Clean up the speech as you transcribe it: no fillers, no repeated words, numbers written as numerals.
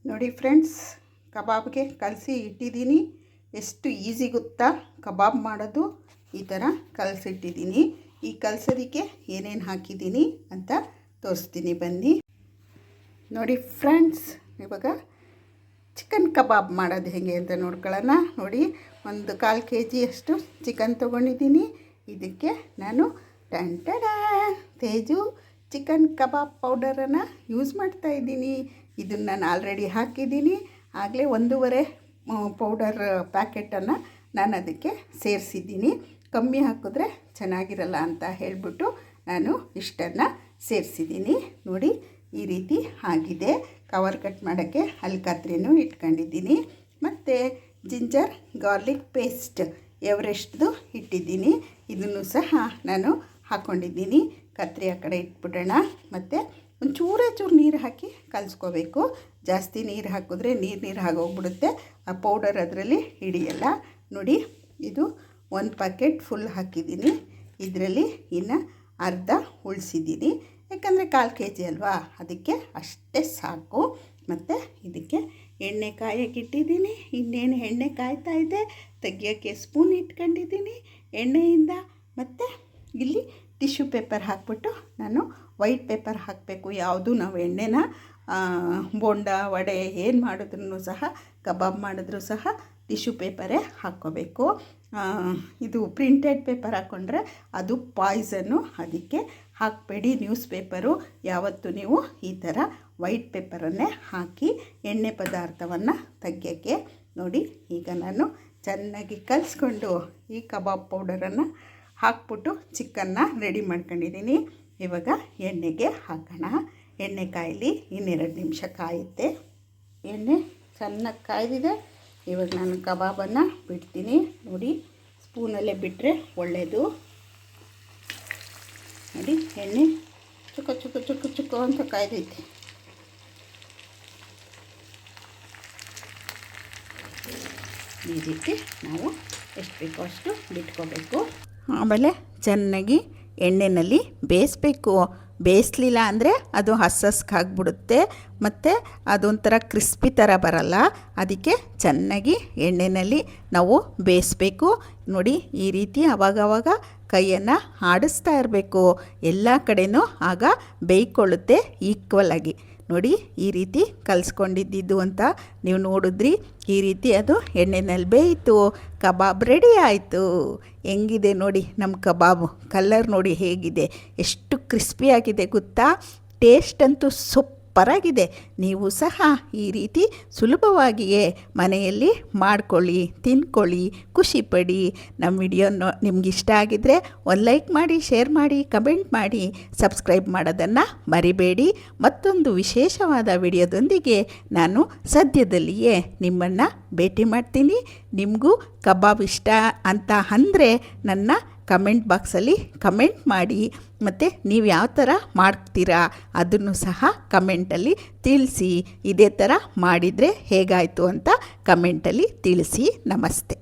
ನೋಡಿ ಫ್ರೆಂಡ್ಸ್, ಕಬಾಬ್ಗೆ ಕಲಸಿ ಇಟ್ಟಿದ್ದೀನಿ. ಎಷ್ಟು ಈಸಿ ಗೊತ್ತಾ ಕಬಾಬ್ ಮಾಡೋದು. ಈ ಥರ ಕಲಸಿಟ್ಟಿದ್ದೀನಿ. ಈ ಕಲಸೋದಕ್ಕೆ ಏನೇನು ಹಾಕಿದ್ದೀನಿ ಅಂತ ತೋರಿಸ್ತೀನಿ ಬನ್ನಿ. ನೋಡಿ ಫ್ರೆಂಡ್ಸ್, ಇವಾಗ ಚಿಕನ್ ಕಬಾಬ್ ಮಾಡೋದು ಹೇಗೆ ಅಂತ ನೋಡ್ಕೊಳ್ಳೋಣ. ನೋಡಿ, ಒಂದು 1/4 kg ಅಷ್ಟು ಚಿಕನ್ ತೊಗೊಂಡಿದ್ದೀನಿ. ಇದಕ್ಕೆ ನಾನು ತೇಜು ಚಿಕನ್ ಕಬಾಬ್ ಪೌಡರನ್ನು ಯೂಸ್ ಮಾಡ್ತಾಯಿದ್ದೀನಿ. ಇದನ್ನು ನಾನು ಆಲ್ರೆಡಿ ಹಾಕಿದ್ದೀನಿ. ಆಗಲೇ 1.5 ಪೌಡರ್ ಪ್ಯಾಕೆಟನ್ನು ನಾನು ಅದಕ್ಕೆ ಸೇರಿಸಿದ್ದೀನಿ. ಕಮ್ಮಿ ಹಾಕಿದ್ರೆ ಚೆನ್ನಾಗಿರಲ್ಲ ಅಂತ ಹೇಳಿಬಿಟ್ಟು ನಾನು ಇಷ್ಟನ್ನು ಸೇರಿಸಿದ್ದೀನಿ. ನೋಡಿ, ಈ ರೀತಿ ಆಗಿದೆ. ಕವರ್ ಕಟ್ ಮಾಡೋಕ್ಕೆ ಕತ್ರಿನೂ ಇಟ್ಕೊಂಡಿದ್ದೀನಿ. ಮತ್ತು ಜಿಂಜರ್ ಗಾರ್ಲಿಕ್ ಪೇಸ್ಟ್ ಎವರೆಸ್ಟ್ದು ಇಟ್ಟಿದ್ದೀನಿ. ಇದನ್ನು ಸಹ ನಾನು ಹಾಕ್ಕೊಂಡಿದ್ದೀನಿ. ಕತ್ರಿ ಆ ಕಡೆ ಇಟ್ಬಿಡೋಣ. ಮತ್ತು ಒಂಚೂರು ನೀರು ಹಾಕಿ ಕಲಿಸ್ಕೋಬೇಕು. ಜಾಸ್ತಿ ನೀರು ಹಾಕಿದ್ರೆ ನೀರು ಆಗೋಗ್ಬಿಡುತ್ತೆ. ಆ ಪೌಡರ್ ಅದರಲ್ಲಿ ಹಿಡಿಯಲ್ಲ. ನೋಡಿ, ಇದು 1 ಪ್ಯಾಕೆಟ್ ಫುಲ್ ಹಾಕಿದ್ದೀನಿ. ಇದರಲ್ಲಿ ಇನ್ನು ಅರ್ಧ ಉಳಿಸಿದ್ದೀನಿ. ಯಾಕಂದರೆ 1/4 kg ಅಲ್ವಾ, ಅದಕ್ಕೆ ಅಷ್ಟೇ ಸಾಕು. ಮತ್ತು ಇದಕ್ಕೆ ಎಣ್ಣೆ ಕಾಯೋಕ್ಕೆ ಇಟ್ಟಿದ್ದೀನಿ. ಇನ್ನೇನು ಎಣ್ಣೆ ಕಾಯ್ತಾ ಇದೆ. ತೆಗಿಯೋಕ್ಕೆ ಸ್ಪೂನ್ ಇಟ್ಕೊಂಡಿದ್ದೀನಿ ಎಣ್ಣೆಯಿಂದ. ಮತ್ತು ಇಲ್ಲಿ ಟಿಶ್ಯೂ ಪೇಪರ್ ಹಾಕ್ಬಿಟ್ಟು ನಾನು ವೈಟ್ ಪೇಪರ್ ಹಾಕಬೇಕು. ಯಾವುದು ನಾವು ಎಣ್ಣೆನ ಬೋಂಡ ವಡೆ ಏನು ಮಾಡಿದ್ರೂ ಸಹ, ಕಬಾಬ್ ಮಾಡಿದ್ರೂ ಸಹ ಟಿಶ್ಯೂ ಪೇಪರೇ ಹಾಕ್ಕೋಬೇಕು. ಇದು ಪ್ರಿಂಟೆಡ್ ಪೇಪರ್ ಹಾಕ್ಕೊಂಡ್ರೆ ಅದು ಪಾಯ್ಸನ್ನು. ಅದಕ್ಕೆ ಹಾಕಬೇಡಿ. ನ್ಯೂಸ್ ಪೇಪರು ಯಾವತ್ತೂ ನೀವು ಈ ಥರ ವೈಟ್ ಪೇಪರನ್ನೇ ಹಾಕಿ ಎಣ್ಣೆ ಪದಾರ್ಥವನ್ನು ತೆಗಿಯೋಕ್ಕೆ. ನೋಡಿ, ಈಗ ನಾನು ಚೆನ್ನಾಗಿ ಕಲಿಸ್ಕೊಂಡು ಈ ಕಬಾಬ್ ಪೌಡರನ್ನು ಹಾಕ್ಬಿಟ್ಟು ಚಿಕನ್ನ ರೆಡಿ ಮಾಡ್ಕೊಂಡಿದ್ದೀನಿ. ಇವಾಗ ಎಣ್ಣೆಗೆ ಹಾಕೋಣ. ಎಣ್ಣೆ ಕಾಯಲಿ. 2 ನಿಮಿಷ ಕಾಯುತ್ತೆ. ಎಣ್ಣೆ ಚೆನ್ನಾಗಿ ಕಾಯ್ದಿದೆ. ಇವಾಗ ನಾನು ಕಬಾಬನ್ನು ಬಿಡ್ತೀನಿ. ನೋಡಿ, ಸ್ಪೂನಲ್ಲೇ ಬಿಟ್ಟರೆ ಒಳ್ಳೆಯದು. ನೋಡಿ, ಎಣ್ಣೆ ಚುಕ್ಕ ಅಂತ ಕಾಯ್ದೈತೆ. ಈ ರೀತಿ ನಾವು ಎಷ್ಟು ಬೇಕೋ ಅಷ್ಟು ಬಿಟ್ಕೋಬೇಕು. ಆಮೇಲೆ ಚೆನ್ನಾಗಿ ಎಣ್ಣೆಯಲ್ಲಿ ಬೇಯಿಸ್ಬೇಕು. ಬೇಯಿಸಲಿಲ್ಲ ಅಂದರೆ ಅದು ಹಸ್ಕಾಗ್ಬಿಡುತ್ತೆ. ಮತ್ತು ಅದೊಂಥರ ಕ್ರಿಸ್ಪಿ ಥರ ಬರಲ್ಲ. ಅದಕ್ಕೆ ಚೆನ್ನಾಗಿ ಎಣ್ಣೆಯಲ್ಲಿ ನಾವು ಬೇಯಿಸ್ಬೇಕು. ನೋಡಿ, ಈ ರೀತಿ ಆವಾಗವಾಗ ಕೈಯನ್ನು ಆಡಿಸ್ತಾ ಇರಬೇಕು. ಎಲ್ಲ ಕಡೆಯೂ ಆಗ ಬೇಯ್ಕೊಳ್ಳುತ್ತೆ ಈಕ್ವಲಾಗಿ. ನೋಡಿ, ಈ ರೀತಿ ಕಲಿಸ್ಕೊಂಡಿದ್ದು ಅಂತ ನೀವು ನೋಡಿದ್ರಿ. ಈ ರೀತಿ ಅದು ಎಣ್ಣೆಯಲ್ಲಿ ಬೇಯಿತು. ಕಬಾಬ್ ರೆಡಿ ಆಯಿತು. ಹೆಂಗಿದೆ ನೋಡಿ ನಮ್ಮ ಕಬಾಬು. ಕಲರ್ ನೋಡಿ ಹೇಗಿದೆ, ಎಷ್ಟು ಕ್ರಿಸ್ಪಿಯಾಗಿದೆ ಗೊತ್ತಾ. ಟೇಸ್ಟ್ ಅಂತೂ ಸೂಪರಾಗಿದೆ. ನೀವು ಸಹ ಈ ರೀತಿ ಸುಲಭವಾಗಿಯೇ ಮನೆಯಲ್ಲಿ ಮಾಡ್ಕೊಳ್ಳಿ, ತಿನ್ಕೊಳ್ಳಿ, ಖುಷಿಪಡಿ. ನಮ್ಮ ವಿಡಿಯೋ ನಿಮ್ಗೆ ಇಷ್ಟ ಆಗಿದ್ದರೆ ಒಂದು ಲೈಕ್ ಮಾಡಿ, ಶೇರ್ ಮಾಡಿ, ಕಮೆಂಟ್ ಮಾಡಿ, ಸಬ್ಸ್ಕ್ರೈಬ್ ಮಾಡೋದನ್ನು ಮರಿಬೇಡಿ. ಮತ್ತೊಂದು ವಿಶೇಷವಾದ ವಿಡಿಯೋದೊಂದಿಗೆ ನಾನು ಸದ್ಯದಲ್ಲಿಯೇ ನಿಮ್ಮನ್ನು ಭೇಟಿ ಮಾಡ್ತೀನಿ. ನಿಮಗೂ ಕಬಾಬ್ ಇಷ್ಟ ಅಂತ ಅಂದರೆ ನನ್ನ ಕಮೆಂಟ್ ಬಾಕ್ಸಲ್ಲಿ ಕಮೆಂಟ್ ಮಾಡಿ. ಮತ್ತು ನೀವು ಯಾವ ಥರ ಮಾಡ್ತೀರಾ ಅದನ್ನು ಸಹ ಕಮೆಂಟಲ್ಲಿ ತಿಳಿಸಿ. ಇದೇ ಥರ ಮಾಡಿದರೆ ಹೇಗಾಯಿತು ಅಂತ ಕಮೆಂಟಲ್ಲಿ ತಿಳಿಸಿ. ನಮಸ್ತೆ.